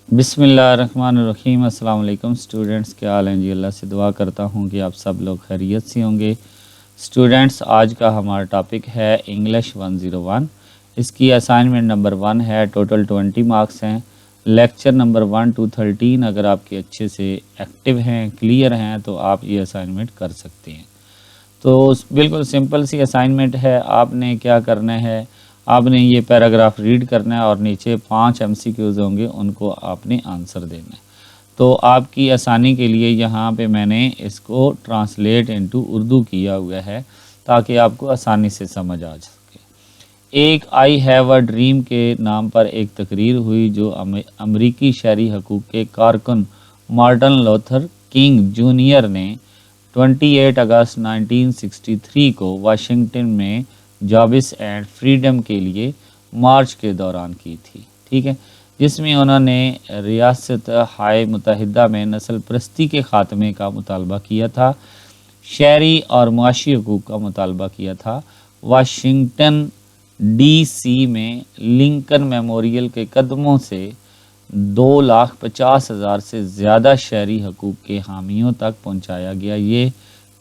बिस्मिल्लाहिर्रहमानिर्रहीम। अस्सलाम वालेकुम स्टूडेंट्स, क्या हाल हैं जी। अल्लाह से दुआ करता हूँ कि आप सब लोग खैरियत से होंगे। स्टूडेंट्स, आज का हमारा टॉपिक है इंग्लिश 101। इसकी असाइनमेंट नंबर 1 है। टोटल 20 मार्क्स हैं। लेक्चर नंबर 1 to 13 अगर आपके अच्छे से एक्टिव हैं, क्लियर हैं, तो आप ये असाइनमेंट कर सकते हैं। तो बिल्कुल सिंपल सी असाइनमेंट है। आपने क्या करना है, आपने ये पैराग्राफ रीड करना है और नीचे 5 MCQs होंगे, उनको आपने आंसर देना है। तो आपकी आसानी के लिए यहाँ पे मैंने इसको ट्रांसलेट इनटू उर्दू किया हुआ है ताकि आपको आसानी से समझ आ सके। एक आई हैव अ ड्रीम के नाम पर एक तकरीर हुई जो अमरीकी शहरी हकूक़ के कारकुन मार्टिन लूथर किंग जूनियर ने 28 अगस्त 1963 को वाशिंगटन में जॉब्स एंड फ्रीडम के लिए मार्च के दौरान की थी, ठीक है, जिसमें उन्होंने रियासत हाय मुत्तहिदा में नस्ल परस्ती के ख़ात्मे का मुतालबा किया था, शहरी और मुआशी हकूक़ का मुतालबा किया था। वाशिंगटन DC में लिंकन मेमोरियल के कदमों से 2,50,000 से ज़्यादा शहरी हकूक़ के हामियों तक पहुँचाया गया। ये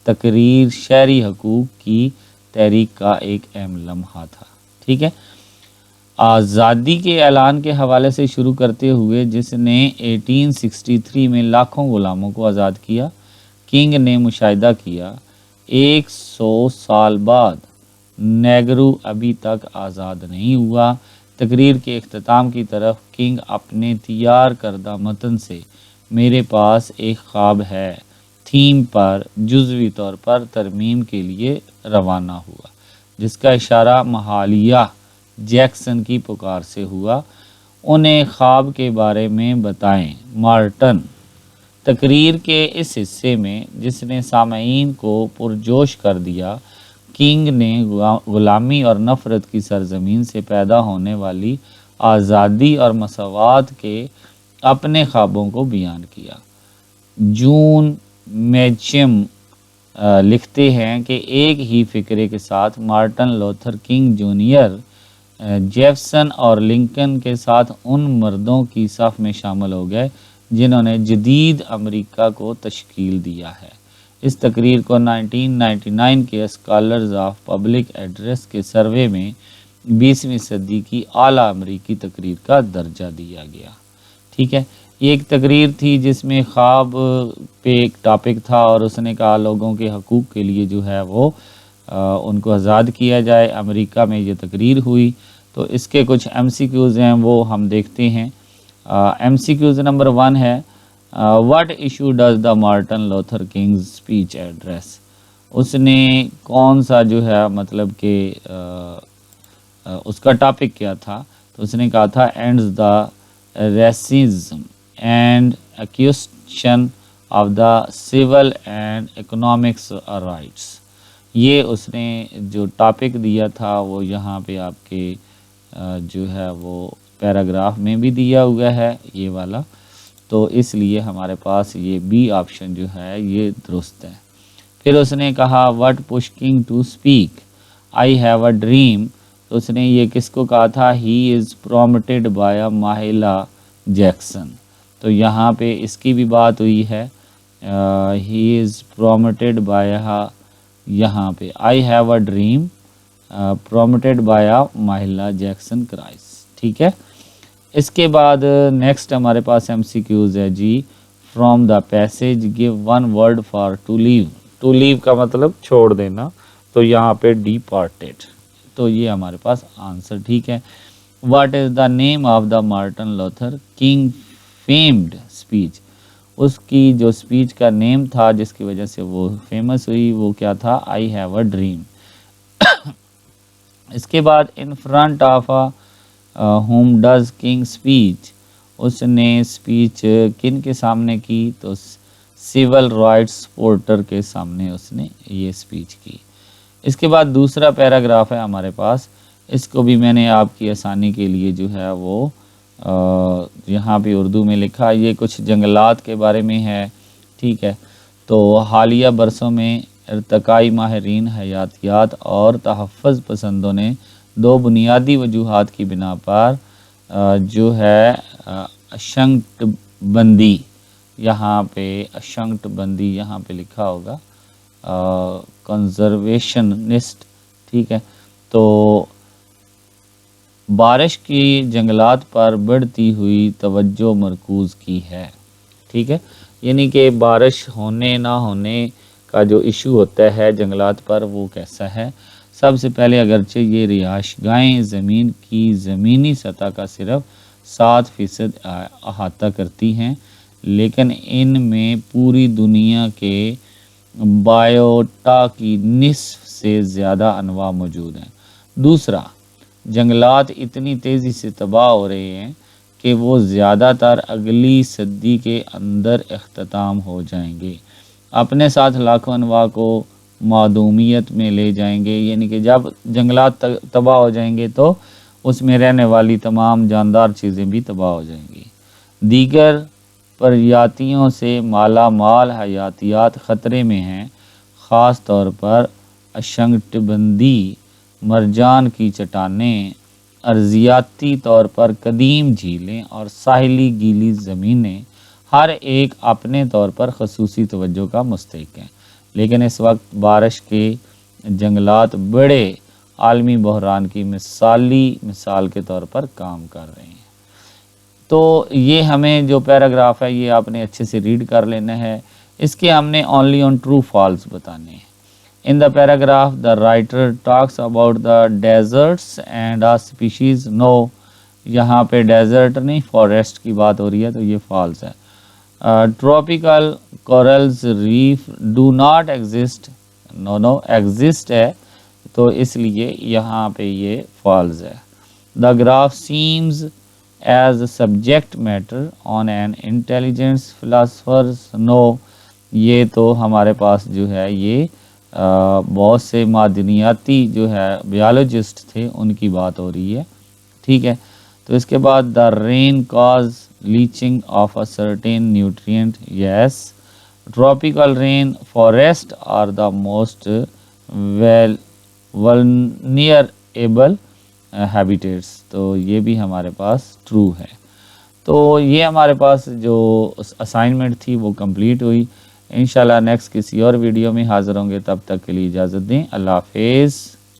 तकरीर शहरी हकूक़ की तहरीक का एक अहम लम्हा था, ठीक है। आज़ादी के ऐलान के हवाले से शुरू करते हुए जिसने 1863 में लाखों ग़ुलामों को आज़ाद किया, किंग ने मुशाहिदा किया 100 साल बाद नेगरू अभी तक आज़ाद नहीं हुआ। तकरीर के अख्ताम की तरफ किंग अपने तैयार करदा मतन से मेरे पास एक ख्वाब है थीम पर जुज़वी तौर पर तरमीम के लिए रवाना हुआ, जिसका इशारा महालिया जैक्सन की पुकार से हुआ। उन्हें ख्वाब के बारे में बताएं। मार्टिन तकरीर के इस हिस्से में जिसने सामईन को पुरजोश कर दिया, किंग ने ग़ुलामी और नफ़रत की सरज़मीन से पैदा होने वाली आज़ादी और मसावात के अपने ख्वाबों को बयान किया। जून मैचम लिखते हैं कि एक ही फ़िक्रे के साथ मार्टिन लूथर किंग जूनियर जेफसन और लिंकन के साथ उन मर्दों की सफ़ में शामिल हो गए जिन्होंने जदीद अमेरिका को तश्कील दिया है। इस तकरीर को 1999 के स्कॉलर्स ऑफ पब्लिक एड्रेस के सर्वे में 20वीं सदी की आला अमरीकी तकरीर का दर्जा दिया गया, ठीक है। ये एक तकरीर थी जिसमें ख्वाब पे एक टॉपिक था और उसने कहा लोगों के हकूक़ के लिए जो है वो उनको आज़ाद किया जाए। अमेरिका में ये तकरीर हुई। तो इसके कुछ MCQs हैं वो हम देखते हैं। MCQs नंबर 1 है, what issue does the Martin Luther king speech address. उसने कौन सा जो है मतलब कि उसका टॉपिक क्या था, तो उसने कहा था ends the racism and execution of the civil and economics rights. ये उसने जो टॉपिक दिया था वो यहाँ पे आपके जो है वो पैराग्राफ में भी दिया हुआ है ये वाला, तो इसलिए हमारे पास ये बी ऑप्शन जो है ये दुरुस्त है। फिर उसने कहा what push King to speak I have a dream, तो उसने ये किसको कहा था, he is prompted by Mahalia Jackson. तो यहाँ पे इसकी भी बात हुई है, ही इज़ प्रोम्प्टेड बाय, यहाँ पे I have a dream prompted by Mahalia Jackson cries, ठीक है। इसके बाद नेक्स्ट हमारे पास MCQs है जी। From the passage give one word for to leave. To leave का मतलब छोड़ देना, तो यहाँ पे डिपार्टेड, तो ये हमारे पास आंसर ठीक है। What is the name of the Martin Luther king famed speech. उसकी जो स्पीच का नेम था जिसकी वजह से वो फेमस हुई वो क्या था, आई हैव अ ड्रीम। इसके बाद in front of home does king speech, उसने स्पीच किन के सामने की, तो सिविल राइट्स सपोर्टर के सामने उसने ये स्पीच की। इसके बाद दूसरा पैराग्राफ है हमारे पास, इसको भी मैंने आपकी आसानी के लिए जो है वो यहाँ पे उर्दू में लिखा। ये कुछ जंगलात के बारे में है, ठीक है। तो हालिया बरसों में इर्तकाई माहिरीन हयातियात और तहफ़्फ़ुज़ पसंदों ने दो बुनियादी वजूहात की बिना पर जो है اشنکٹ بندی، یہاں پہ اشنکٹ بندی یہاں پہ لکھا ہوگا کنزرویشنسٹ، ٹھیک ہے۔ تو بارش کی جنگلات پر بڑھتی ہوئی توجہ مرکوز کی ہے، ٹھیک ہے، یعنی کہ بارش ہونے نہ ہونے کا جو ایشو ہوتا ہے جنگلات پر وہ کیسا ہے۔ سب سے پہلے اگرچہ یہ رہائش گاہیں زمین کی زمینی سطح کا صرف 7% احاطہ کرتی ہیں، لیکن ان میں پوری دنیا کے بائیوٹا کی نصف سے زیادہ انواع موجود ہیں۔ دوسرا، جنگلات اتنی تیزی سے تباہ ہو رہے ہیں کہ وہ زیادہ تر اگلی صدی کے اندر اختتام ہو جائیں گے، اپنے ساتھ لاکھوں انواع کو معدومیت میں لے جائیں گے، یعنی کہ جب جنگلات تباہ ہو جائیں گے تو اس میں رہنے والی تمام جاندار چیزیں بھی تباہ ہو جائیں گی۔ دیگر پرجاتیوں سے مالا مال حیاتیات خطرے میں ہیں، خاص طور پر اشنکٹبندی، مرجان کی چٹانیں، ارضیاتی طور پر قدیم جھیلیں اور ساحلی گیلی زمینیں ہر ایک اپنے طور پر خصوصی توجہ کا مستحق ہیں، لیکن اس وقت بارش کے جنگلات بڑے عالمی بحران کی مثال کے طور پر کام کر رہے ہیں۔ تو یہ ہمیں جو پیراگراف ہے یہ آپ نے اچھے سے ریڈ کر لینا ہے، اس کے ہم نے only on true false بتانے ہیں۔ In the paragraph, the writer talks about the deserts and a species no، یہاں پہ ڈیزرٹ نہیں فارسٹ کی بات ہو رہی ہے تو یہ فالس ہے۔ Tropical corals reef do not exist, no exist ہے تو اس لیے یہاں پہ یہ فالس ہے۔ The graph seems as subject matter on an intelligence philosophers no, یہ تو ہمارے پاس جو ہے یہ بہت سے معدنیاتی جو ہے بیالوجسٹ تھے ان کی بات ہو رہی ہے، ٹھیک ہے۔ تو اس کے بعد the rain cause leaching of a certain nutrient, yes, tropical rain forest are the most vulnerable habitats, تو یہ بھی ہمارے پاس ٹرو ہے۔ تو یہ ہمارے پاس جو اسائنمنٹ تھی وہ کمپلیٹ ہوئی۔ انشاءاللہ نیکسٹ کسی اور ویڈیو میں حاضر ہوں گے، تب تک کے لیے اجازت دیں، اللہ حافظ۔